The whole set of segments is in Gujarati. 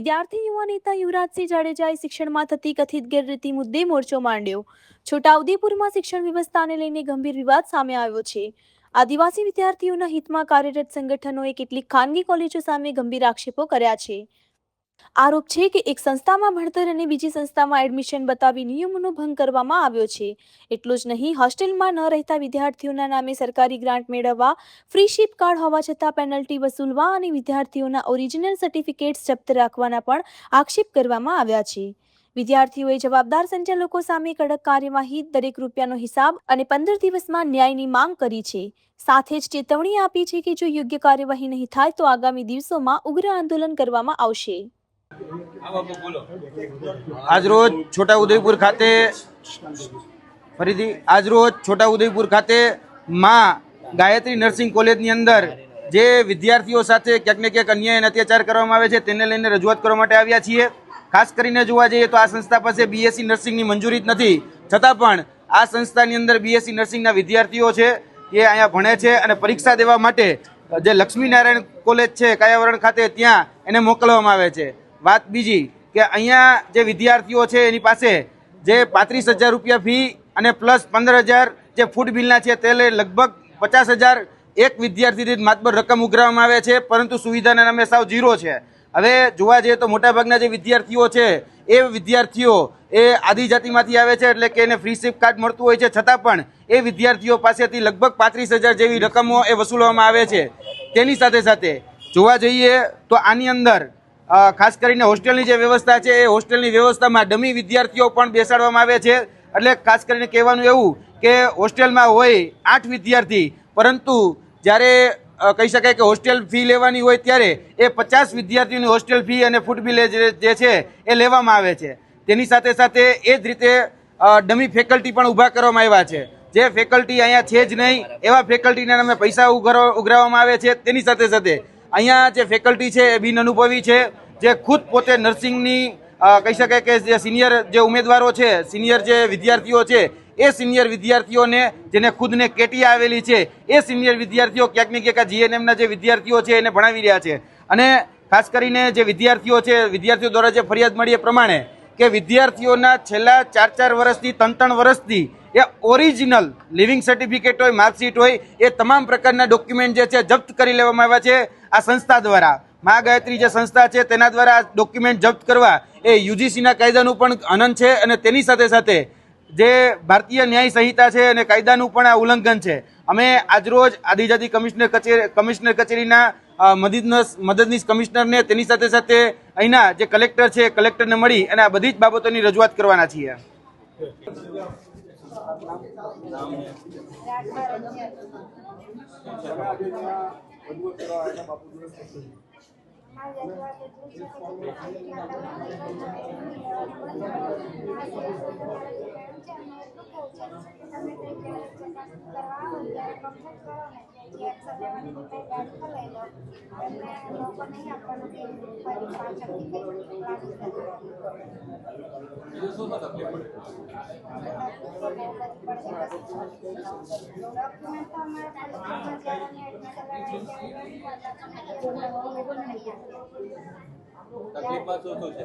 વિદ્યાર્થી યુવા નેતા યુવરાજસિંહ જાડેજાએ શિક્ષણમાં થતી કથિત ગેરરીતિ મુદ્દે મોરચો માંડ્યો। છોટાઉદેપુરમાં શિક્ષણ વ્યવસ્થાને લઈને ગંભીર વિવાદ સામે આવ્યો છે। આદિવાસી વિદ્યાર્થીઓના હિતમાં કાર્યરત સંગઠનોએ કેટલીક ખાનગી કોલેજો સામે ગંભીર આક્ષેપો કર્યા છે। આરોપ છે કે એક સંસ્થામાં ભણતર અને બીજી સંસ્થામાં એડમિશન બતાવી નિયમોનો ભંગ કરવામાં આવ્યો છે। એટલું જ નહીં, હોસ્ટેલમાં ન રહેતા વિદ્યાર્થીઓના નામે સરકારી ગ્રાન્ટ મેળવવા, ફ્રી શિપ કાર્ડ હોવા છતાં પેનલ્ટી વસૂલવા અને વિદ્યાર્થીઓના ઓરિજિનલ સર્ટિફિકેટ્સ જપ્ત રાખવાના પણ આક્ષેપ કરવામાં આવ્યા છે। વિદ્યાર્થીઓએ જવાબદાર સંચાલકો સામે કડક કાર્યવાહી, દરેક રૂપિયાનો હિસાબ અને 15 દિવસમાં ન્યાયની માંગ કરી છે। સાથે જ ચેતવણી આપી છે કે જો યોગ્ય કાર્યવાહી નહીં થાય તો આગામી દિવસોમાં ઉગ્ર આંદોલન કરવામાં આવશે। આજરોજ છોટાઉદેપુર ખાતે માં ગાયત્રી નર્સિંગ કોલેજની અંદર જે વિદ્યાર્થીઓ સાથે ક્યાંક ને ક્યાંક અન્યાય અને અત્યાચાર કરવામાં આવે છે તેને લઈને રજૂઆત કરવા માટે આવ્યા છીએ। ખાસ કરીને જોવા જઈએ તો આ સંસ્થા પાસે બીએસસી નર્સિંગની મંજૂરી જ નથી, છતાં પણ આ સંસ્થાની અંદર બીએસસી નર્સિંગના વિદ્યાર્થીઓ છે એ અહીંયા ભણે છે અને પરીક્ષા દેવા માટે જે લક્ષ્મીનારાયણ કોલેજ છે કાયાવરણ ખાતે ત્યાં એને મોકલવામાં આવે છે। વાત બીજી કે અહીંયા જે વિદ્યાર્થીઓ છે એની પાસે જે 35,000 રૂપિયા ફી અને પ્લસ 15,000 જે ફૂડ બિલના છે તે લગભગ 50,000 એક વિદ્યાર્થી દીઠ માતબર રકમ ઉઘરાવવામાં આવે છે, પરંતુ સુવિધાના નામે સાવ ઝીરો છે। હવે જોવા જઈએ તો મોટાભાગના જે વિદ્યાર્થીઓ છે એ વિદ્યાર્થીઓ એ આદિજાતિમાંથી આવે છે, એટલે કે એને ફ્રી શિપ કાર્ડ મળતું હોય છે, છતાં પણ એ વિદ્યાર્થીઓ પાસેથી લગભગ 35,000 જેવી રકમો એ વસૂલવામાં આવે છે। તેની સાથે સાથે જોવા જઈએ તો આની અંદર ખાસ કરીને હોસ્ટેલની જે વ્યવસ્થા છે એ હોસ્ટેલની વ્યવસ્થામાં ડમી વિદ્યાર્થીઓ પણ બેસાડવામાં આવે છે। એટલે ખાસ કરીને કહેવાનું એવું કે હોસ્ટેલમાં હોય 8 વિદ્યાર્થી, પરંતુ જ્યારે કહી શકાય કે હોસ્ટેલ ફી લેવાની હોય ત્યારે એ 50 વિદ્યાર્થીઓની હોસ્ટેલ ફી અને ફૂડ બિલ જે છે એ લેવામાં આવે છે। તેની સાથે સાથે એ જ રીતે ડમી ફેકલ્ટી પણ ઊભા કરવામાં આવ્યા છે, જે ફેકલ્ટી અહીંયા છે જ નહીં એવા ફેકલ્ટીના નામે પૈસા ઉઘરાવવામાં આવે છે। તેની સાથે સાથે અહીંયા જે ફેકલ્ટી છે એ બિન અનુભવી છે, જે ખુદ પોતે નર્સિંગની કહી શકાય કે જે સિનિયર જે ઉમેદવારો છે, સિનિયર જે વિદ્યાર્થીઓ છે એ સિનિયર વિદ્યાર્થીઓને જેને ખુદને કેટી આવેલી છે એ સિનિયર વિદ્યાર્થીઓ ક્યાંક ને ક્યાંક જીએનએમના જે વિદ્યાર્થીઓ છે એને ભણાવી રહ્યા છે। અને ખાસ કરીને જે વિદ્યાર્થીઓ છે, વિદ્યાર્થીઓ દ્વારા જે ફરિયાદ મળી એ પ્રમાણે કે વિદ્યાર્થીઓના છેલ્લા 4 વર્ષથી 3 વર્ષથી એ ઓરિજિનલ લિવિંગ સર્ટિફિકેટ હોય, માર્કશીટ હોય, એ તમામ પ્રકારના ડોક્યુમેન્ટ જે છે જપ્ત કરી લેવામાં આવ્યા છે આ સંસ્થા દ્વારા। મા ગાયત્રી જે સંસ્થા છે તેના દ્વારા ડોક્યુમેન્ટ જપ્ત કરવા એ યુજીસીના કાયદાનું પણ હનન છે અને તેની સાથે સાથે જે ભારતીય ન્યાય સંહિતા છે અને કાયદાનું પણ આ ઉલ્લંઘન છે। અમે આજરોજ આદિજાતિ કમિશનર કચેરીના મદદનીશ કમિશનરને તેની સાથે સાથે અહીંના જે કલેક્ટર છે કલેક્ટરને મળી અને આ બધી જ બાબતોની રજૂઆત કરવાના છીએ। તકલીફમાં શું છે?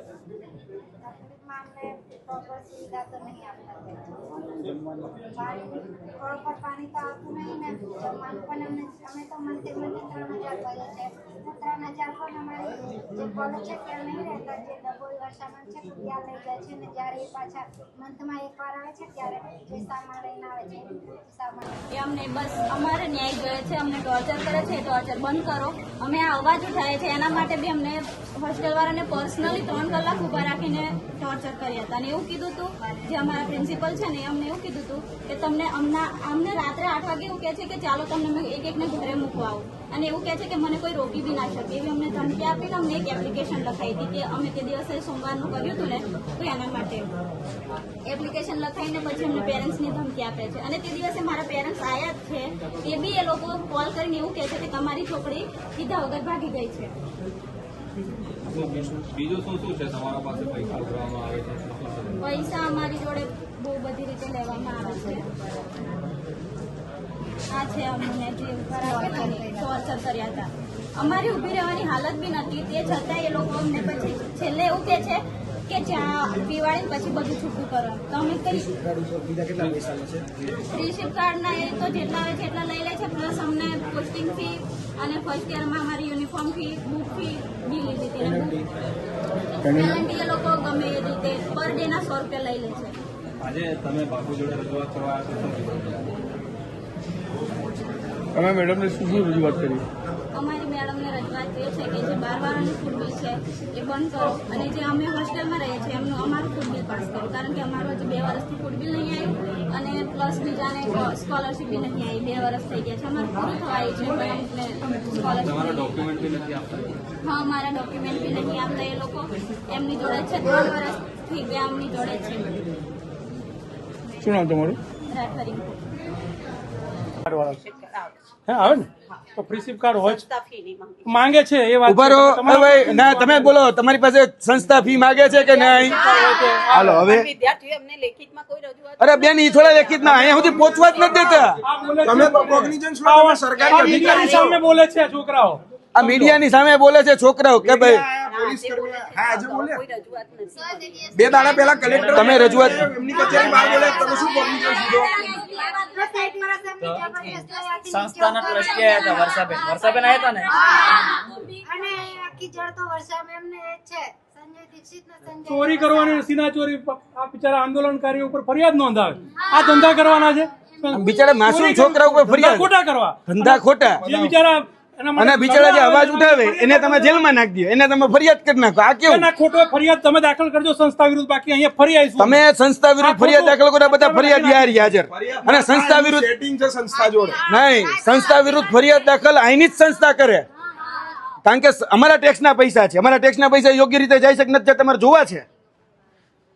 પાણી તો આવતું નહીં ને જમવાનું પણ અમે તો મંથે 3,000 ભરીએ છે। 3,000 પણ અમારી જે કોલેજ છે ત્યાં નહીં રહેતા, જે ડબોઈ વરસાદ છે ત્યાં લઈ જાય છે ને જ્યારે એ પાછા મંથમાં એકવાર આવે છે ત્યારે જે સામાન લઈને આવે છે સામાન એ અમને બસ અમારે ન્યાય જોઈએ છે, અમને ટોર્ચર કરે છે, ટોર્ચર બંધ કરો। અમે આ અવાજ ઉઠાવે છે એના માટે બી અમને હોસ્ટેલવાળાને પર્સનલી 3 કલાક ઊભા રાખીને ટોર્ચર કર્યા હતા અને એવું કીધું હતું, જે અમારા પ્રિન્સિપલ છે ને અમને એવું કીધું હતું કે તમને અમને રાત્રે 8 વાગે એવું કહે છે કે ચાલો તમને એકને ઘરે મૂકવા આવું, અને એવું કહે છે કે મને કોઈ રોકી બી ના શકે એવી અમને ધમકી આપીને અમને એક એપ્લિકેશન લખાઈ હતી કે અમે તે દિવસે સોમવારનું કર્યું હતું ને તો એના માટે એપ્લિકેશન લખાઈને પછી અમને પેરેન્ટ્સની ધમકી આપે છે। અને તે દિવસે મારા પેરેન્ટ્સ આવ્યા જ છે, એ બી એ લોકો કોલ કરીને એવું કહે છે કે તમારી છોકરી કીધા વગર ભાગી ગઈ છે। બીજું શું છે તમારા પાસે પૈસા ઉઘરાવવામાં આવે છે? પૈસા અમારી જોડે બહુ બધી રીતે લેવામાં આવે છે। આ છે અમને જે ટોર્ચર કર્યા હતા. અમારી ઊભી રહેવાની હાલત બી નથી, તે છતાં એ લોકો અમને પછી છેલ્લે એવું કહે છે કે જ્યાં પીવાડીને પછી બધું છૂટું કરો. તો અમે રિસિપ્ટ કાર્ડના એ તો જેટલા આવે છે એટલા લઈ લે છે, પ્લસ અમને પોસ્ટિંગ ફી અને ફર્સ્ટ યરમાં અમારી યુનિફોર્મ ફી, બુક ફી બી લીધી હતી. પેનલ્ટી એ લોકો ગમે એ રીતે પર ડેના 100 રૂપિયા લઈ લે છે. આજે તમે બાપુ જોડે રજૂઆત કરવા આવ્યા છો, શું કીધું? તમે મેડમને શું રજૂઆત કરી? અમારી મેડમને રજૂઆત એ છે કે જે 12 વાળાનું ફૂડ બિલ છે એ બંધ કરો અને જે અમે હોસ્ટેલમાં રહીએ છીએ એમનું અમારું ફૂડ બિલ પાસ કરો, કારણ કે અમારું હજી 2 વર્ષથી ફૂડ બિલ નહીં આવ્યું અને પ્લસ બીજાને સ્કોલરશીપ બી નથી આવી. 2 વર્ષ થઈ ગયા છે, અમારું પૂરું થવા આવ્યું છે પણ અમને તમારા સ્કોલરશીપ. ડોક્યુમેન્ટ બી નથી આપતા? હા, અમારા ડોક્યુમેન્ટ બી નથી આપતા. એ લોકો એમની જોડે જ છે, 3 વર્ષથી બે એમની જોડે જ છે. શું નામ તમારું? રાઠરી. હા, આવે ને તો ફ્રી સિપ કાર્ડ હોય માંગે છે એ વાત ઉભા રહો. હવે ના, તમે બોલો, તમારી પાસે સંસ્થા ફી માંગે છે કે નહીં? હાલો હવે. અરે બેન, ઈ થોડા લેખિતમાં અહીંયા સુધી પહોંચવા જ નથી દેતા. તમે સરકારી અધિકારી સામે બોલે છે છોકરાઓ, આ મીડિયાની સામે બોલે છે છોકરાઓ કે ભાઈ બે દાડા પહેલા કલેક્ટર તમે રજૂઆત એમની કચેરી બહાર બોલે તમે શું પબ્લિક સીધો સંસ્થાના ટ્રસ્ટી આવ્યા હતા, વર્ષાબેન આવ્યા હતા ને. અને આખી જળ તો વર્ષા મેમ ને જ છે, સંજય દીક્ષિત ને સંજય ચોરી કરવાની, સીના ચોરી, આ બિચારા આંદોલનકારીઓ ઉપર ફરિયાદ નોંધાવે. આ ધંધા કરવાના છે, બિચારા માસૂમ છોકરા ઉપર ફરિયાદ, ખોટા કરવા ધંધા ખોટા. જે બિચારા અને બિચારા જે અવાજ ઉઠાવે એને તમે જેલમાં નાખી દો, એને તમે ફરિયાદ કરી નાખો. આ કેવું? ના, ખોટો ફરિયાદ તમે દાખલ કરજો સંસ્થા વિરુદ્ધ, બાકી અહીંયા ફરી આવીશું. તમે સંસ્થા વિરુદ્ધ ફરિયાદ દાખલ કરો, બધા ફરિયાદ હાજર. અને સંસ્થા વિરુદ્ધ સેટિંગ છે સંસ્થા જોડે નહીં, સંસ્થા વિરુદ્ધ ફરિયાદ દાખલ અહીંની જ સંસ્થા કરે, કારણ કે અમારા ટેક્સના પૈસા છે. અમારા ટેક્સના પૈસા યોગ્ય રીતે જાય છે કે નથી તમારે જોવા છે.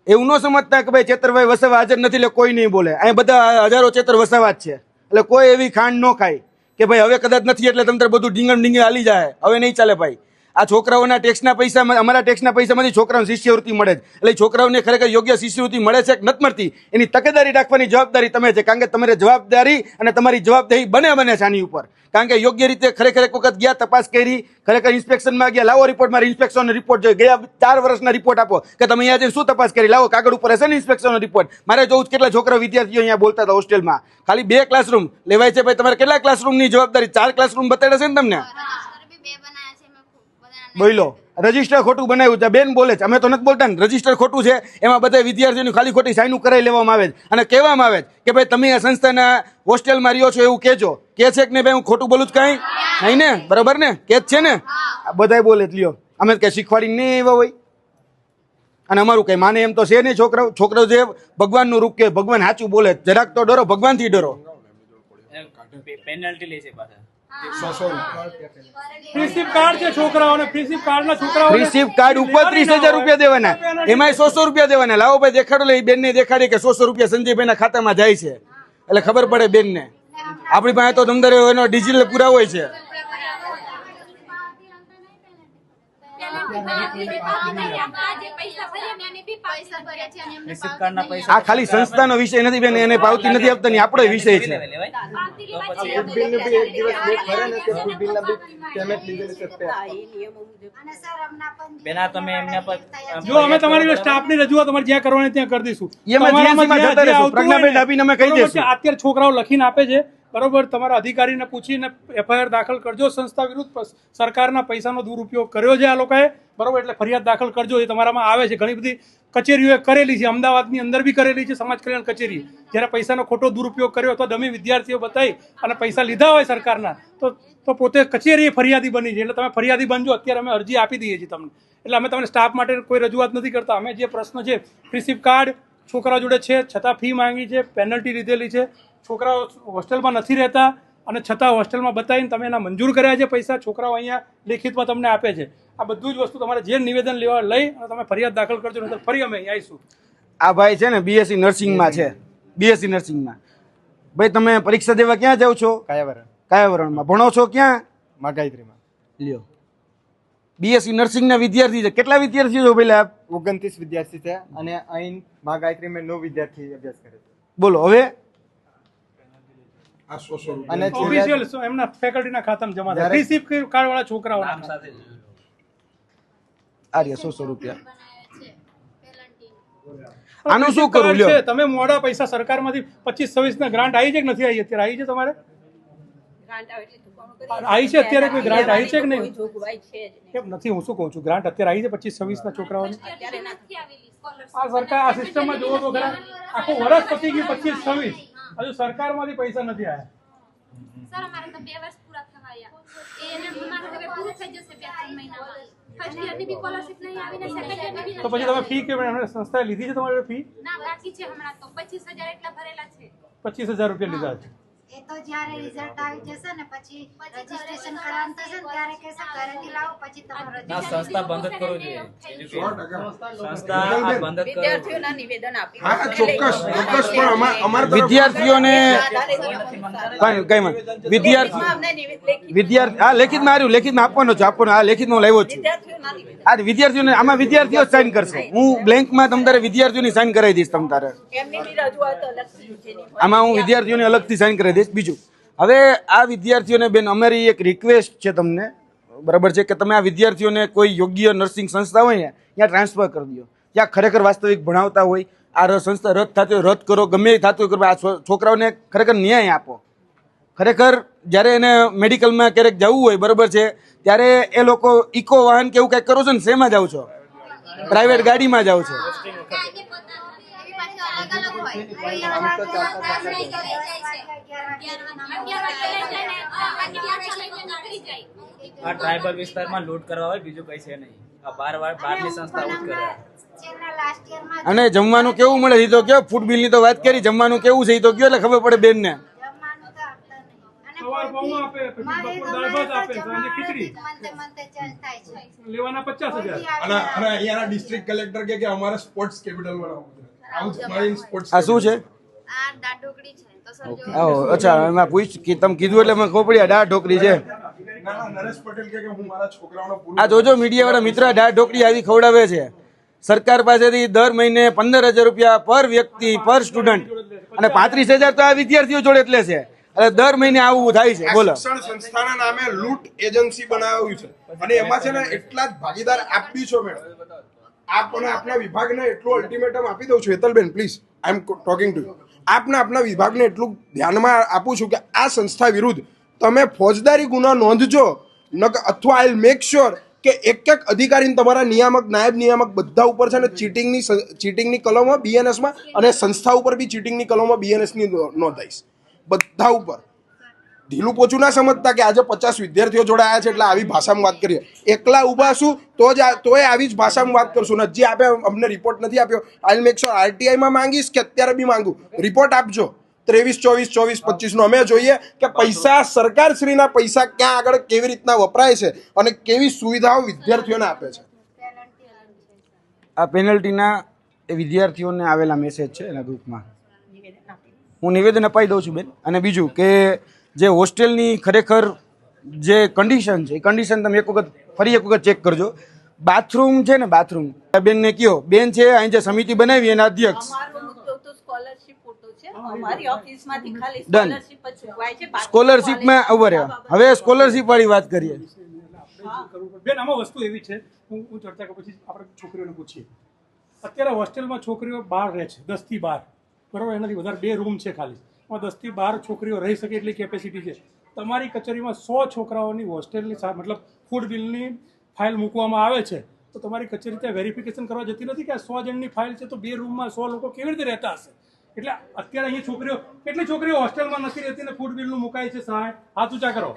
એવું ન સમજતા કે ભાઈ ચેતરભાઈ વસાવા હાજર નથી એટલે કોઈ નહીં બોલે. અહીં બધા હજારો ચેતર વસાવા જ છે, એટલે કોઈ એવી ખાંડ ન ખાય કે ભાઈ હવે કદાચ નથી એટલે તમને બધું ડીંગણ હાલી જાય. હવે નહીં ચાલે ભાઈ. આ છોકરાઓના ટેક્સના પૈસા, અમારા ટેક્સના પૈસામાંથી છોકરાઓને શિષ્યવૃત્તિ મળે છે, એટલે છોકરાઓને ખરેખર યોગ્ય શિષ્યવૃત્તિ મળે છે કે નથી મળતી એની તકેદારી રાખવાની જવાબદારી તમે છે, કારણ કે તમારી જવાબદારી અને તમારી જવાબદારી બને છે આની ઉપર. કારણ કે યોગ્ય રીતે ખરેખર એક વખત ગયા, તપાસ કરી, ખરેખર ઇન્સ્પેક્શનમાં ગયા, લાવો રિપોર્ટ, મારી ઇન્સ્પેક્શનનો રિપોર્ટ જોઈએ, ગયા 4 વર્ષના રિપોર્ટ આપો કે તમે અહીંયા જઈને શું તપાસ કરી, લાવો કાગળ ઉપર હશે ને ઇન્સ્પેક્શનનો રિપોર્ટ. મારે જોવું કેટલા છોકરા વિદ્યાર્થીઓ અહીંયા બોલતા હતા હોસ્ટેલમાં. ખાલી 2 ક્લાસરૂમ લેવાય છે ભાઈ, તમારે કેટલા ક્લાસરૂમની જવાબદારી? 4 ક્લાસરૂમ બતાડે છે ને તમને. બોલો, રજીસ્ટર ખોટું બનાવ્યું છે. બેન બોલે છે, અમે તો નથી બોલતા ને. રજીસ્ટર ખોટું છે, એમાં બધા વિદ્યાર્થીઓની ખાલી ખોટી સાઈન કરાવી લેવામાં આવે છે અને કહેવામાં આવે છે કે ભાઈ તમે આ સંસ્થાના હોસ્ટેલમાં રહ્યો છો એવું કહેજો. કે છે કે નહીં ભાઈ? હું ખોટું બોલું જ કાંઈ નહીં ને? બરાબર ને? કે જ છે ને? બધા બોલે જ લ્યો, અમે કઈ શીખવાડી નહીં એવા હોય. અને અમારું કઈ માને એમ તો છે નહીં. છોકરાઓ જે ભગવાનનું રૂપ કે ભગવાન સાચું બોલે, જરાક તો ડરો, ભગવાનથી ડરો. પેનલ્ટી લે છે પાછા. ફ્રી સિપ કાર્ડ છે છોકરાઓને, ફ્રી સિપ કાર્ડના છોકરાઓને રિસીપ્ટ કાર્ડ ઉપર 30,000 રૂપિયા દેવાના, એમાં 100 રૂપિયા દેવાના. લાવો ભાઈ દેખાડો, લે બેન ને દેખાડી કે 100 રૂપિયા સંજયભાઈ ના ખાતામાં જાય છે, એટલે ખબર પડે બેન ને. આપણી પાસે તો અંદર એનો ડિજિટલ પુરાવો હોય છે. રિસિપ્ટ કાર્ડના પૈસા આ ખાલી સંસ્થાનો વિષય નથી બેન, એને પાવતી નથી આપતા ની આપણો વિષય છે. લેવાય. બેના તમે એમના પર જો અમે તમારી સ્ટાફની રજૂઆત તમારે જ્યાં કરવાની ત્યાં કરી દઈશું. એમાં તમારામાં GNC માં જ્યાં જતા રહેશું. આવતું હોય પ્રજ્ઞાબેન ને, ડાભીને અમે કહી બરોબર દઈશું. છે, અત્યારે છોકરાઓ લખીને આપે છે, બરોબર, તમારા અધિકારીને પૂછીને FIR દાખલ કરજો સંસ્થા વિરુદ્ધ. સરકારના પૈસાનો દુરુપયોગ કર્યો છે આ લોકોએ, બરોબર, એટલે ફરિયાદ દાખલ કરજો. એ તમારામાં આવે છે. ઘણી બધી કચેરીઓએ કરેલી છે, અમદાવાદની અંદર બી કરેલી છે સમાજ કલ્યાણ કચેરી. જ્યારે પૈસાનો ખોટો દુરુપયોગ કર્યો અથવા ડમી વિદ્યાર્થીઓ બતાવી અને પૈસા લીધા હોય સરકારના, તો પોતે કચેરીએ ફરિયાદી બની છે. એટલે તમે ફરિયાદી બનજો. અત્યારે અમે અરજી આપી દઈએ છીએ તમને. એટલે અમે તમને સ્ટાફ માટે કોઈ રજૂઆત નથી કરતા. અમે જે પ્રશ્ન છે, રિસિપ્ટ કાર્ડ છોકરા જોડે છે, છતાં ફી માંગી છે, પેનલ્ટી લીધેલી છે, છોકરાઓ હોસ્ટેલમાં નથી રહેતા અને છતાં હોસ્ટેલમાં બતાવીને તમે એના મંજૂર કર્યા છે પૈસા, છોકરાઓ અહીંયા લેખિતમાં તમને આપે છે. આ બધું જ વસ્તુ તમારે જે નિવેદન લેવા લઈ અને તમે ફરિયાદ દાખલ કરજો, નહીં તો ફરી અમે અહીં આવીશું. આ ભાઈ છે ને BSc નર્સિંગમાં છે, BSc નર્સિંગમાં. ભાઈ તમે પરીક્ષા દેવા ક્યાં જાવ છો? કાયાવરણમાં. ભણો છો ક્યાં? ગાયત્રીમાં. લ્યો, BSc નર્સિંગના વિદ્યાર્થી છે. કેટલા વિદ્યાર્થીઓ છો પેલા? 29 વિદ્યાર્થી છે અને અહીં ગાયત્રીમાં 9 વિદ્યાર્થી અભ્યાસ કરે છે. બોલો હવે આ 100 અને ઓફિશિયલ એમના ફેકલ્ટીના ખાતામાં જમા થાય. ફ્રી સિપ કાર્ડ વાળા છોકરાઓના નામ સાથે જ. આ રહ્યા 100 રૂપિયા. આનું શું કરું કાર્ડ લ્યો? છે, તમે મોડા પૈસા સરકારમાંથી 25-26 ના ગ્રાન્ટ આવી છે કે નથી આવી? અત્યારે આવી છે તમારે? આવી છે અત્યારે? કોઈ ગ્રાન્ટ આવી છે કે નહીં? કેમ નથી? હું શું કહું છું, ગ્રાન્ટ અત્યારે આવી છે 25-26 ના છોકરાઓની? આ સરકાર આ સિસ્ટમમાં જોવો તો ખરા, આખું વર્ષ પતી ગયું 25-26, હજુ સરકારમાંથી પૈસા નથી આવ્યા. સર અમારે તો 2 વર્ષ પૂરા થવા આવ્યા. એને અમારું હવે પૂરું થઈ જશે 2-3 મહિનામાં. ફર્સ્ટ યરની બી સ્કોલરશિપ નહીં આવી ને સેકન્ડ યરની બી તો પછી તમે ફી કેમ એમણે સંસ્થાએ લીધી છે તમારી ફી? ના બાકી છે હમણાં તો 25,000 એટલા ભરેલા છે. 25,000 રૂપિયા લીધા છે. એ તો જ્યારે રિઝલ્ટ આવી જશે ને પછી રજીસ્ટ્રેશન કરવાનું થશે ને ત્યારે કહેશે ઘરેથી લાવો પછી તમારું ના, સંસ્થા બંધ જ કરવું જોઈએ. 100% સંસ્થા આ બંધ જ કરવું. હા ચોક્કસ પણ અમારા વિદ્યાર્થીઓને વિદ્યાર્થી હા લેખિતમાં આવ્યું, લેખિતમાં આપવાનો છે, હા લેખિતમાં હું લાવ્યો છું. આ વિદ્યાર્થીઓને આમાં વિદ્યાર્થીઓ જ સાઇન કરશે. હું બ્લેન્કમાં તમ તારે વિદ્યાર્થીઓની સાઇન કરાવી દઈશ. તમ તારે આમાં હું વિદ્યાર્થીઓને અલગથી સાઇન કરાવી દઈશ. બીજું, હવે આ વિદ્યાર્થીઓને બેન અમારી એક રિક્વેસ્ટ છે તમને, બરાબર છે, કે તમે આ વિદ્યાર્થીઓને કોઈ યોગ્ય નર્સિંગ સંસ્થા હોય ને ત્યાં ટ્રાન્સફર કરી દો, ત્યાં ખરેખર વાસ્તવિક ભણાવતા હોય. આ સંસ્થા રદ થતી હોય રદ કરો, ગમે એ થતું હોય આ છોકરાઓને ખરેખર ન્યાય આપો. ખરેખર જ્યારે એને મેડિકલમાં ક્યારેક જવું હોય, બરાબર છે, ત્યારે એ લોકો ઇકો વાહન કે એવું કંઈક કરો છો ને, શેમાં જાવ છો? પ્રાઇવેટ ગાડીમાં જાવ છો. આ ટ્રાઇબલ વિસ્તારમાં લૂંટ કરવા હોય, બીજું કઈ છે નહીં. આ બહારની સંસ્થા આવું જ કરે. લાસ્ટ યરમાં અને જમવાનું કેવું મળે એ તો કયો? ફૂડ બિલની તો વાત કરી, જમવાનું કેવું છે એ તો કયો, એટલે ખબર પડે બેનને. જમવાનું તો આપતા નહીં. સવાર પૌવા આપે, પછી બપોર દાળ ભાત આપે, સાંજે ખીચડી. મંથે ચેન્જ થાય છે. લેવાના 50,000. અને અહીંયાના ડિસ્ટ્રિક્ટ કલેક્ટર કે અમારે સ્પોર્ટ્સ કેપિટલ બનાવવું છે. આવું જ મારી સ્પોર્ટ્સ આ શું છે? આ દાળ ઢોકળી છે તો સર જો આવો અચ્છા, એમાં પૂછ કે તમે કીધું એટલે મને ખબર પડી આ દાળ ઢોકળી છે. ના નરેશ પટેલ કે હું મારા છોકરાઓનો પૂરું આ જોજો મીડિયાવાળા મિત્ર, દાળ ઢોકળી આવી ખવડાવે છે. સરકાર પાસેથી દર મહિને 15,000 રૂપિયા પર વ્યક્તિ પર સ્ટુડન્ટ અને 35,000 તો આ વિદ્યાર્થીઓ જોડે એટલે છે. એટલે દર મહિને આવું થાય છે. બોલો, શિક્ષણ સંસ્થાના નામે લૂંટ એજન્સી બનાવ્યું છે અને એમાં છે ને એટલા જ ભાગીદાર આપ બી છો મેડમ. આપ અને આપના વિભાગને એટલું અલ્ટિમેટમ આપી દઉં છું, Hetalben please, I am talking to you. આપના આપના વિભાગને એટલું ધ્યાનમાં આપું છું કે આ સંસ્થા વિરુદ્ધ તમે ફોજદારી ગુનો નોંધજો, અથવા આઈ મેક શ્યોર કે એક અધિકારીને તમારા નિયામક, નાયબ નિયામક બધા ઉપર છે ને ચીટિંગની કલમો બીએનએસમાં અને સંસ્થા ઉપર બી ચીટિંગની કલમો બીએનએસની નોંધાઈશ. બધા ઉપર ઢીલું પોચું ના સમજતા કે આજે 50 વિદ્યાર્થીઓ જોડે આવ્યા છે એટલે આવી ભાષામાં વાત કરીએ. એકલા ઊભા છું તોય આવી જ ભાષામાં વાત કરશું. ને હજી આપે અમને રિપોર્ટ નથી આપ્યો. આઈ મેક શ્યોર આરટીઆઈમાં માંગીશ કે અત્યારે બી માંગુ, રિપોર્ટ આપજો. 23, 24, 25 નો અમે જોઈએ કે પૈસા, સરકારશ્રીના પૈસા ક્યાં આગળ કેવી રીતના વપરાય છે અને કેવી સુવિધાઓ વિદ્યાર્થીઓને આપે છે. આ પેનલ્ટીના એ વિદ્યાર્થીઓને આવેલા મેસેજ છે એના ગ્રુપમાં હું નિવેદન અપાઈ દઉં છું બેન. અને બીજું કે જે હોસ્ટેલની ખરેખર જે કન્ડિશન છે એ કન્ડિશન તમે ફરી એક વખત ચેક કરજો. બાથરૂમ છે ને, બાથરૂમ બેનને કયો, બેન છે અહીં જે સમિતિ બનાવી એના અધ્યક્ષ. ડન. સ્કોલરશીપમાં ઉભા રહ્યા. હવે સ્કોલરશીપ વાળી વાત કરીએ. બેન આમાં વસ્તુ એવી છે, હું ચર્ચા કરું પછી આપણે છોકરીઓને પૂછીએ. અત્યારે હોસ્ટેલમાં છોકરીઓ બહાર રહે છે, 10 થી 12, બરાબર, એનાથી વધારે 2 રૂમ છે ખાલી, 10 થી 12 છોકરીઓ રહી શકે એટલી કેપેસિટી છે. તમારી કચેરીમાં 100 છોકરાઓની હોસ્ટેલની મતલબ ફૂડ બિલની ફાઇલ મૂકવામાં આવે છે, તો તમારી કચેરી ત્યાં વેરિફિકેશન કરવા જતી નથી કે આ 100 જણની ફાઇલ છે તો 2 રૂમમાં 100 લોકો કેવી રીતે રહેતા હશે? એટલે અત્યારે અહીં છોકરીઓ, કેટલી છોકરીઓ હોસ્ટેલમાં નથી રહેતી ને ફૂડ બિલનું મુકાય છે? સહાય હાથ ઊંચા કરો.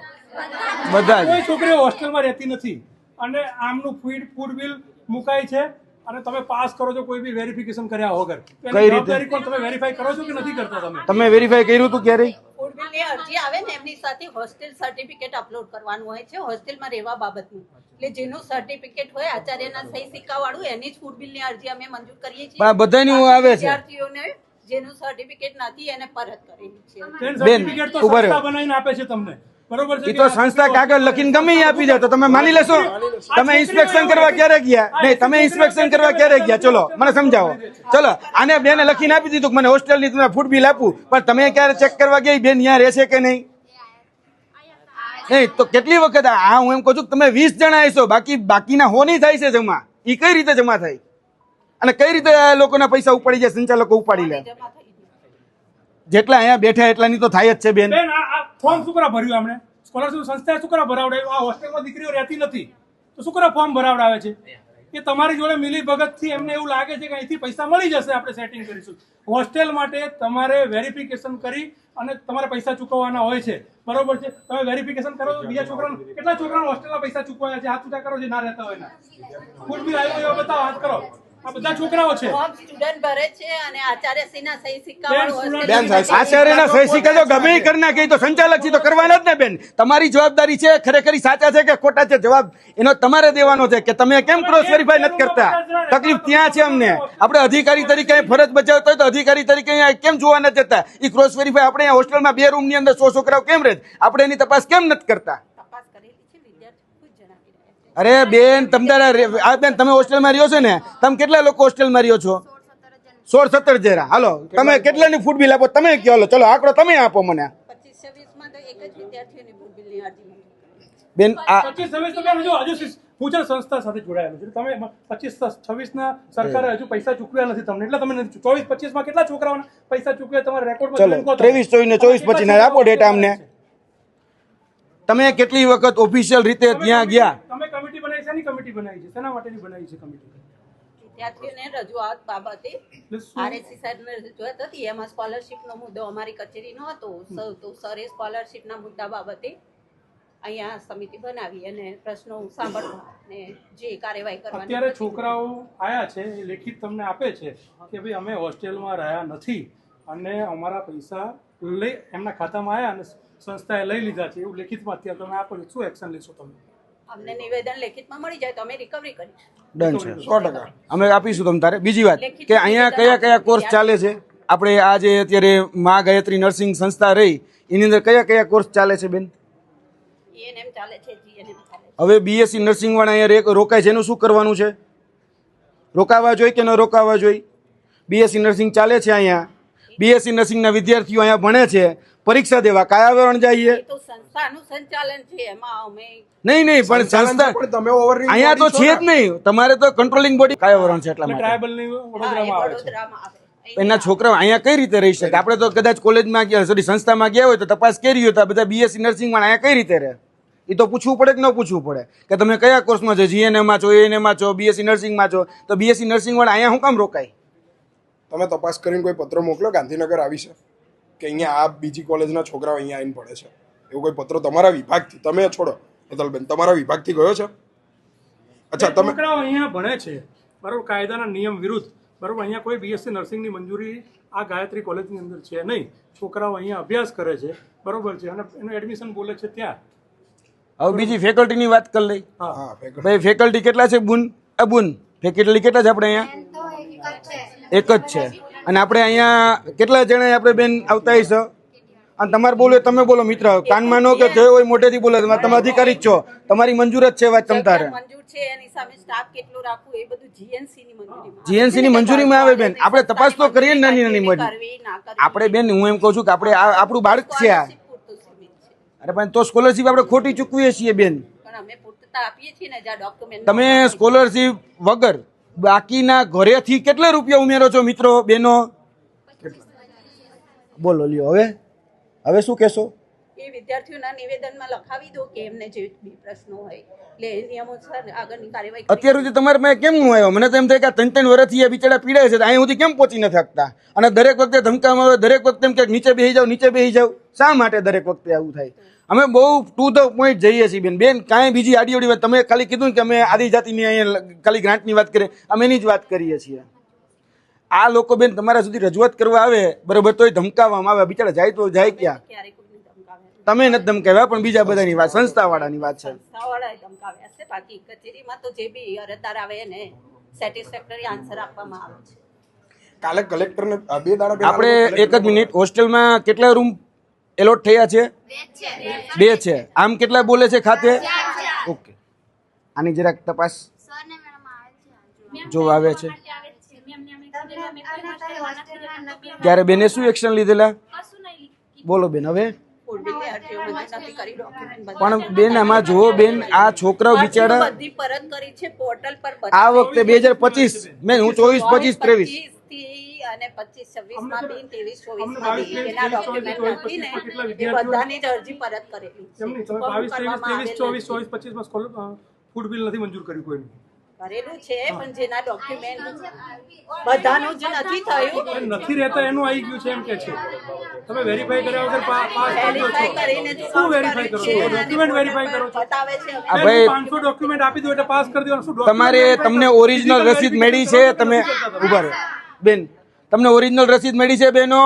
બધા કોઈ છોકરીઓ હોસ્ટેલમાં રહેતી નથી અને આમનું ફૂડ બિલ મુકાય છે અને તમે પાસ કરો છો કોઈ બી વેરિફિકેશન કર્યા વગર. કઈ રીતે? જવાબદારી કોણ? તમે વેરીફાઈ કરો છો કે નથી કરતા? તમે વેરીફાઈ કર્યું હતું ક્યારે? ફૂડ બિલની અરજી આવે ને એમની સાથે હોસ્ટેલ સર્ટિફિકેટ અપલોડ કરવાનું હોય છે, હોસ્ટેલમાં રહેવા બાબતનું. એટલે જેનું સર્ટિફિકેટ હોય આચાર્યના સહી સિક્કા વાળું, એની જ ફૂડ બિલની અરજી અમે મંજૂર કરીએ છીએ. પણ બધાની આવે છે. વિદ્યાર્થીઓને જેનું સર્ટિફિકેટ નથી એને પરત કરેલી છે. સર્ટિફિકેટ તો સંસ્થા બનાવીને આપે છે તમને. બરોબર છે એ તો સંસ્થા કાગળ લખીને ગમે એ આપી દે તો તમે માની લેશો? તમે ઇન્સ્પેક્શન કરવા ક્યારે ગયા? નહીં, તમે ઇન્સ્પેક્શન કરવા ક્યારે ગયા? ચલો મને સમજાવો. ચલો, આને બેને લખીને આપી દીધું કે મને હોસ્ટેલની તમને ફૂડ બિલ આપું, પણ તમે ક્યારે ચેક કરવા ગયા બેન ત્યાં રહેશે કે નહીં? નહીં તો કેટલી વખત હું એમ કહું છું કે તમે 20 જણા આવીશો, બાકીના હોની થાય છે જમા. એ કઈ રીતે જમા થાય અને કઈ રીતે આ લોકોના પૈસા ઉપાડી જાય? સંચાલકો ઉપાડી લે. જેટલા અહીંયા બેઠા એટલાની તો થાય જ છે બેન. બેન આ ફોર્મ શું કરવા ભર્યું? આપણે સ્કોલરશીપ સંસ્થાએ શું કરવા ભરાવડાવ્યું? આ હોસ્ટેલમાં દીકરીઓ રહેતી નથી તો શું કરવા ફોર્મ ભરાવડાવે છે? એ તમારી જોડે મિલી ભગતથી એમને એવું લાગે છે કે અહીંથી પૈસા મળી જશે, આપણે સેટિંગ કરીશું. હોસ્ટેલ માટે તમારે વેરિફિકેશન કરી અને તમારે પૈસા ચૂકવવાના હોય છે, બરોબર છે? તમે વેરિફિકેશન કરો તો બીજા છોકરાને, કેટલા છોકરાને હોસ્ટેલના પૈસા ચૂકવાયા છે? હાથ ઊંચા કરો જે ના રહેતા હોય ના. ફૂડ બિલ આવ્યો એવો બતાવો, હાથ કરો. આ બધા છોકરાઓ છે. ફોર્મ સ્ટુડન્ટ ભરે છે અને આચાર્યશ્રીના સહી સિક્કાવાળું બેન આચાર્યના સહી સિક્કા જો ગમે એ કરી નાખે તો સંચાલક છે તો કરવાના જ ને બેન. તમારી જવાબદારી છે. ખરેખર સાચા છે કે ખોટા છે જવાબ એનો તમારે દેવાનો છે કે તમે કેમ ક્રોસ વેરીફાઈ નથી કરતા. તકલીફ ત્યાં છે અમને. આપણે અધિકારી તરીકે ફરજ બજાવતા હોય તો અધિકારી તરીકે અહીંયા કેમ જોવા નથી જતા? એ ક્રોસ વેરીફાઈ આપણે અહીંયા હોસ્ટેલમાં 2 રૂમની અંદર 100 છોકરાઓ કેમ રહે? આપણે એની તપાસ કેમ નથી કરતા? તપાસ કરેલી છે, વિદ્યાર્થી ખુદ જણાવી રહ્યા છે. અરે બેન બેન તમે હોસ્ટેલમાં રહ્યો છો ને? તમે કેટલા લોકો હોસ્ટેલમાં રહ્યો છો? 16-17 જરા. હાલો તમે કેટલાની ફૂડ બિલ આપો? તમે કહો. ચલો આંકડો તમે આપો મને. 25-26 માં તો એક જ વિદ્યાર્થીઓની ફૂડ બિલની અરજી મળી. બેન આ 25-26 તો બેન હજુ પૂજન સંસ્થા સાથે જોડાયેલું છે. તમે 25-26 ના સરકારે હજુ પૈસા ચૂકવ્યા નથી તમને, એટલે તમે 24-25 માં કેટલા છોકરાઓના પૈસા ચૂકવ્યા તમારા રેકોર્ડમાં? ચલો 23-24 ને 24-25 ના આપો ડેટા અમને. તમે કેટલી વખત ઓફિશિયલ રીતે ત્યાં ગયા? તમે કમિટી બનાવી છે? કમિટી બનાવી છે શેના માટેની બનાવી છે કમિટી? વિદ્યાર્થીઓને રજૂઆત બાબતે આરએસસી સાહેબને રજૂઆત હતી. એમાં સ્કોલરશીપનો મુદ્દો અમારી કચેરીનો હતો તો સરે સ્કોલરશીપના મુદ્દા બાબતે અહીંયા સમિતિ બનાવી અને પ્રશ્નો સાંભળવા અને જે કાર્યવાહી કરવાની. અત્યારે છોકરાઓ આયા છે એ લેખિત તમને આપે છે કે ભાઈ અમે હોસ્ટેલમાં રહ્યા નથી અને અમારા પૈસા લઈ એમના ખાતામાં આવ્યા અને સંસ્થાએ લઈ લીધા છે, એવું લેખિતમાં અત્યારે તમે આપો છો. શું એક્શન લેશો તમે? અમને નિવેદન લેખિતમાં મળી જાય તો અમે રિકવરી કરીશું. ડન છે 100%. અમે આપીશું તમ તારે. બીજી વાત કે અહીંયા કયા કોર્સ ચાલે છે? આપણે આ જે અત્યારે મા ગાયત્રી નર્સિંગ સંસ્થા રહી એની અંદર કયા કોર્સ ચાલે છે બેન? ENM ચાલે છે, GNM ચાલે છે. હવે બીએસસી નર્સિંગ વાળા અહીંયા રોકાય છે એનું શું કરવાનું છે? રોકાવા જોઈએ કે ન રોકાવા જોઈએ? બીએસસી નર્સિંગ ચાલે છે અહીંયા. બીએસસી નર્સિંગના વિદ્યાર્થીઓ અહીંયા ભણે છે, પરીક્ષા દેવા કયા વરણ જઈએ? તો સંસ્થાનું સંચાલન છે એમાં અમે નહીં પણ સંસ્થા તમે ઓવરરીડ અહીંયા તો છે જ નહીં. તમારે તો કંટ્રોલિંગ બોડી કયા વરણ છે એટલા માટે ટ્રાયબલની વડોદરામાં આવે છે. વડોદરામાં આવે. એના છોકરાઓ અહીંયા કઈ રીતે રહી શકે? આપણે તો કદાચ કોલેજમાં ગયા, સોરી સંસ્થામાં ગયા હોય તો તપાસ કરી હોય તો બધા બીએસસી નર્સિંગમાં અહીંયા કઈ રીતે રહે? એ તો પૂછવું પડે કે ન પૂછવું પડે કે તમે કયા કોર્સમાં છો? જીએનએમમાં છો, એએનએમમાં છો, બીએસસી નર્સિંગમાં છો, તો બીએસસી નર્સિંગ વાળા અહીંયા શું કામ રોકાય? તમે તપાસ કરીને કોઈ પત્ર મોકલો ગાંધીનગર આવી છે કે અહીંયા આ બીજી કોલેજના છોકરાઓ અહીંયા આવીને પડે છે, એવો કોઈ પત્ર તમારા વિભાગથી? તમે છોડો હેતલબેન, તમારા વિભાગથી ગયો છે? અચ્છા તમે છોકરાઓ અહીંયા ભણે છે બરોબર, કાયદાના નિયમ વિરુદ્ધ બરોબર. અહીંયા કોઈ બીએસસી નર્સિંગની મંજૂરી આ ગાયત્રી કોલેજની અંદર છે નહીં. છોકરાઓ અહીંયા અભ્યાસ કરે છે બરોબર છે અને એનું એડમિશન બોલે છે ત્યાં. હવે બીજી ફેકલ્ટીની વાત કરી લઈ. હા ભાઈ ફેકલ્ટી કેટલા છે? બુન ફેકલ્ટી કેટલા છે આપણે અહીંયા? એક જ છે. અને આપણે અહીંયા કેટલા જણા આપણે બેન આવતા હશો? અને તમારે બોલો તમે બોલો મિત્ર, કાનમાં નો કે જોયો હોય મોઢેથી બોલો. તમે અધિકારી જ છો, તમારી મંજૂર જ છે વાત તમ તારે. મંજૂર છે એની સામે સ્ટાફ કેટલો રાખવું એ બધું જીએનસી ની મંજૂરીમાં. જીએનસી ની મંજૂરીમાં આવે બેન. આપણે તપાસ તો કરીએ ને નાની મજી. આપણે બેન હું એમ કહું છું કે આપણે આપણું બાળક છે આ. અરે પણ તો સ્કોલરશીપ આપણે ખોટી ચૂકવીએ છીએ બેન. પણ અમે પૂર્તતા આપીએ છીએ ને જ્યાં ડોક્યુમેન્ટ. તમે સ્કોલરશીપ વગર બાકીના ઘરેથી કેટલા રૂપિયા ઉમેરો છો મિત્રો બેનો? બોલો લ્યો હવે શું કહેશો? એ વિદ્યાર્થીઓના નિવેદનમાં લખાવી દો કે એમને જે બી પ્રશ્નો હોય એટલે એ નિયમોસર આગળની કાર્યવાહી. અત્યાર સુધી તમારે મેં કેમ હું આવ્યો? મને તો એમ થાય કે 3 વર્ષથી આ બિચારા પીડાય છે, અહીં સુધી કેમ પહોંચી નથી શકતા? અને દરેક વખતે ધમકામાં આવે, દરેક વખતે એમ કે નીચે બેસી જાવ. શા માટે દરેક વખતે આવું થાય? અમે બહુ ટુ ધ પોઈન્ટ જઈએ છીએ બેન. કાંઈ બીજી આડી અડી વાત તમે ખાલી કીધું કે અમે આદિજાતિની અહીંયા ખાલી ગ્રાન્ટની વાત કરીએ, અમે એની જ વાત કરીએ છીએ. આ લોકો બેન તમારા સુધી રજૂઆત કરવા આવે બરોબર તોય ધમકાવવામાં આવે. બિચારા જાય તો જાય ક્યાં? તમે નથી ધમકાવ્યા પણ બીજા બધાની વાત, સંસ્થાવાળાની વાત છે. સંસ્થાવાળાએ ધમકાવ્યા છે, બાકી કચેરીમાં તો જે બી અરજદાર આવે એને સેટિસ્ફેક્ટરી આન્સર આપવામાં આવે છે. કાલે કલેક્ટરને 2 દાડા આપણે એક જ મિનિટ, હોસ્ટેલમાં કેટલા રૂમ? એલોટ થયા છે 2 છે. આમ કેટલા બોલે છે ખાતે? ઓકે, આની જરાક તપાસ જો આવે છે. ત્યારે બેને શું એક્શન લીધેલા બોલો બેન હવે? ફૂડબિલની અરજીઓ બધી નથી કરી, ડોક્યુમેન્ટ બધા પણ બેન આમાં જુઓ બેન, આ છોકરાઓ બિચારા બધી પરત કરી છે પોર્ટલ પર. આ વખતે 2025 મેં હું 24, 25, 23 થી અને 25, 26 માં બી 23, 24 માં બી એના ડોક્યુમેન્ટ નથી ને એ બધાની જ અરજી પરત કરેલી છે. એમ નહીં, તમે 22, 23, 24, 24, 25 ફૂડ બિલ નથી મંજૂર કર્યું કોઈનું? કરેલું છે પણ જેના ડોક્યુમેન્ટ બધાનું જ નથી થયું. નથી રહેતા એનું આવી ગયું છે એમ કે છે. તમે વેરીફાઈ કર્યા વગર પાસ વેરીફાઈ કરીને જ શું વેરીફાઈ કરો છો? ડોક્યુમેન્ટ વેરીફાઈ કરો છો? બતાવે છે આ ભાઈ 500 ડોક્યુમેન્ટ આપી દો એટલે પાસ કરી દેવાનું. શું તમારે તમને ઓરિજિનલ રસીદ મળી છે? તમે ઉભા રહો બેન, તમને ઓરિજિનલ રસીદ મળી છે બેનો?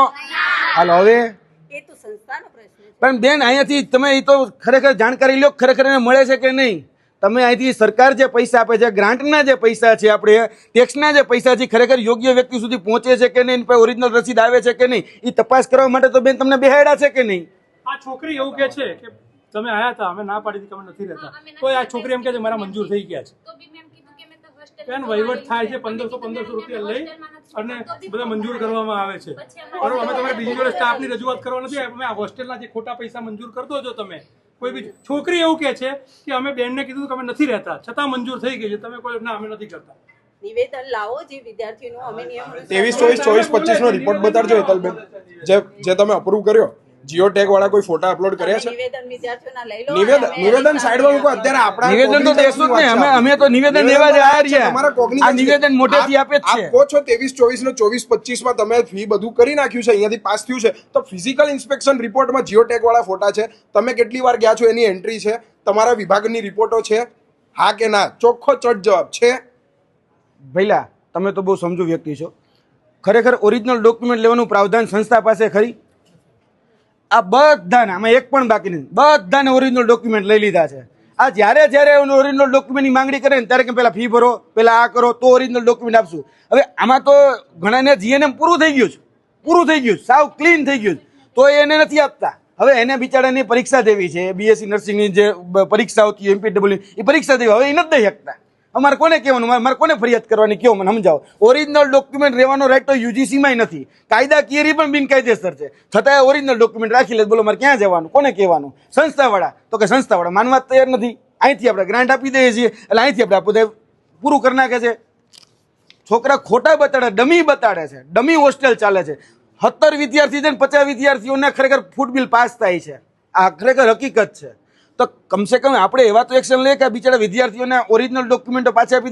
હાલો હવે. એ તો સંસ્થાનો પ્રશ્ન છે. પણ બેન અહીંયાથી તમે એ તો ખરેખર જાણકારી લો, ખરેખર એને મળે છે કે નહીં? તમે અહીંથી સરકાર જે પૈસા આપે છે, ગ્રાન્ટના જે પૈસા છે, આપણે ટેક્સના જે પૈસા છે, ખરેખર યોગ્ય વ્યક્તિ સુધી પહોંચે છે કે નહીં, ઓરિજિનલ રસીદ આવે છે કે નહીં, એ તપાસ કરવા માટે તો બેન તમને બેહાડ્યા છે કે નહીં? આ છોકરી એવું કે છે કે તમે આયા હતા, અમે ના પાડી દીધી કે અમે નથી રહેતા, તો આ છોકરી એમ કે છે મારા મંજૂર થઈ ગયા છે. બેન વહીવટ થાય છે, 1500 રૂપિયા લઈ અને બધા મંજૂર કરવામાં આવે છે. બરોબર, અમે તમારે બીજી જોડે સ્ટાફની રજૂઆત કરવા નથી. અમે આ હોસ્ટેલના જે ખોટા પૈસા મંજૂર કરતો છો તમે. કોઈ બી છોકરી એવું કે છે કે અમે બેનને કીધું કે અમે નથી રહેતા, છતાં મંજૂર થઈ ગઈ છે. તમે કોઈ ના અમે નથી કરતા. નિવેદન લાવો જે વિદ્યાર્થીનું અમે નિયમ 23, 24, 25 નો રિપોર્ટ બતાડજો હેતલબેન, જે તમે અપ્રૂવ કર્યો. જીઓ ટેગ વાળા કોઈ ફોટા અપલોડ કર્યા છે? નિવેદન વિદ્યાર્થીઓના લઈ લો. નિવેદન સાઈડમાં મૂકો. અત્યારે આપણા નિવેદન તો દેશું જ ને, અમે તો નિવેદન દેવા જ આવ્યા છીએ. આ નિવેદન મોઢેથી આપે જ છે. આપ કહો છો 23, 24 ને 24, 25 માં તમે ફી બધું કરી નાખ્યું છે, અહીંયાથી પાસ થયું છે, તો ફિઝિકલ ઇન્સ્પેક્શન રિપોર્ટમાં જીઓ ટેગ વાળા ફોટા છે. તમે કેટલી વાર ગયા છો એની એન્ટ્રી છે, તમારા વિભાગની રિપોર્ટો છે, હા કે ના? ચોખ્ખો ચટ જવાબ છે. ભઈલા તમે તો બહુ સમજુ વ્યક્તિ છો. ખરેખર ઓરિજિનલ ડોક્યુમેન્ટ લેવાનું પ્રાવધાન સંસ્થા પાસે ખરી? આ બધાને, આમાં એક પણ બાકી નથી, બધાને ઓરિજિનલ ડોક્યુમેન્ટ લઈ લીધા છે. આ જ્યારે ઓરિજિનલ ડોક્યુમેન્ટની માંગણી કરે ને ત્યારે કે પહેલા ફી ભરો, પહેલા આ કરો તો ઓરિજિનલ ડોક્યુમેન્ટ આપશું. હવે આમાં તો ઘણાને જીએનએમ પૂરું થઈ ગયું છે, સાવ ક્લીન થઈ ગયું છે, તો એને નથી આપતા. હવે એને બિચારાની પરીક્ષા દેવી છે, બીએસસી નર્સિંગની જે પરીક્ષા હોતી એમપીડબલ્યુ, એ પરીક્ષા દેવી, હવે એ નથી દઈ શકતા. અમારે કોને કહેવાનું, અમારે કોને ફરિયાદ કરવાની, કયો મને સમજાવો. ઓરિજિનલ ડોક્યુમેન્ટ રહેવાનો રાઈટ તો યુજીસીમાં નથી, કાયદાકીય પણ બિનકાયદેસર છે, છતાં ઓરિજિનલ ડોક્યુમેન્ટ રાખી લે. બોલો મારે ક્યાં જવાનું, કોને કહેવાનું? સંસ્થાવાળા, તો કે સંસ્થાવાળા માનવા તૈયાર નથી. અહીંથી આપણે ગ્રાન્ટ આપી દઈએ છીએ એટલે અહીંથી આપણે બધે પૂરું કરી નાખે છે. છોકરા ખોટા બતાડે, ડમી બતાડે છે, ડમી હોસ્ટેલ ચાલે છે. 17 વિદ્યાર્થી છે ને 50 વિદ્યાર્થીઓને ખરેખર ફૂડ બિલ પાસ થાય છે. આ ખરેખર હકીકત છે. તો કમસે કમ આપણે એવા તો એક્શન લઈએ કે બિચારા વિદ્યાર્થીઓને ઓરિજિનલ ડોક્યુમેન્ટો પાછા આપી દે.